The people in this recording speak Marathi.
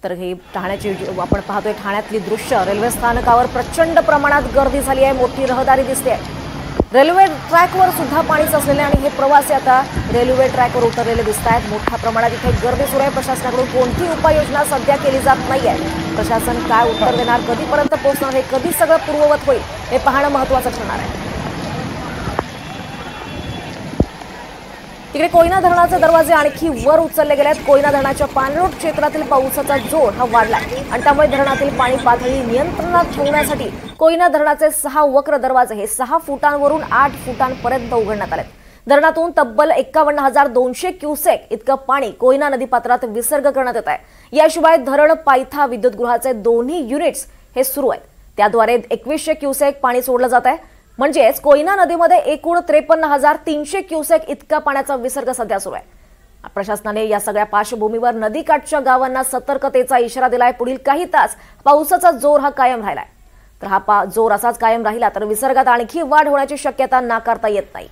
तर ही ठाण्याची आपण पाहतोय ठाण्यातली दृश्य रेल्वे स्थानकावर प्रचंड प्रमाणात गर्दी झाली आहे, मोठी रहदारी दिसते आहे। रेल्वे ट्रॅकवर सुद्धा पाणी साचलेले आणि हे प्रवासी आता रेल्वे ट्रॅकवर उतरलेले दिसत आहेत। मोठ्या प्रमाणात इथे गर्दी सुरू आहे। प्रशासनाकडून कोणती उपाययोजना सध्या केली जात नाहीये। प्रशासन काय उत्तर देणार, कधीपर्यंत पोहोचणार, हे कधी सगळं पूर्ववत होईल हे पाहणं महत्त्वाचं ठरणार आहे। तिकडे कोयना धरणाचे दरवाजे आणखी वर उचलले गेले आहेत। कोयना धरणाच्या पाणलोट क्षेत्रातील पावसाचा जोर हा वाढलाय आणि त्यामुळे धरणातील पाणी पातळी नियंत्रणात ठेवण्यासाठी कोयना धरणाचे 6 वक्र दरवाजे हे 6 फुटांवरून 8 फुटांपर्यंत उघडण्यात आले। धरणातून तब्बल 51,200 क्युसेक इतकं पाणी कोयना नदीपात्रात विसर्ग करण्यात येत आहे। याशिवाय धरण पायथा विद्युतगृहाचे दोन्ही युनिट्स हे सुरू आहेत, त्याद्वारे 2100 क्युसेक पाणी सोडलं जात आहे। म्हणजेच कोयना नदीमध्ये एकूण 53,300 क्युसेक इतका पाण्याचा विसर्ग सध्या सुरू आहे। प्रशासनाने या सगळ्या पार्श्वभूमीवर नदीकाठच्या गावांना सतर्कतेचा इशारा दिलाय। पुढील काही तास पावसाचा जोर हा कायम राहिलाय, तर हा जोर असाच कायम राहिला तर विसर्गात आणखी वाढ होण्याची शक्यता नाकारता येत नाही।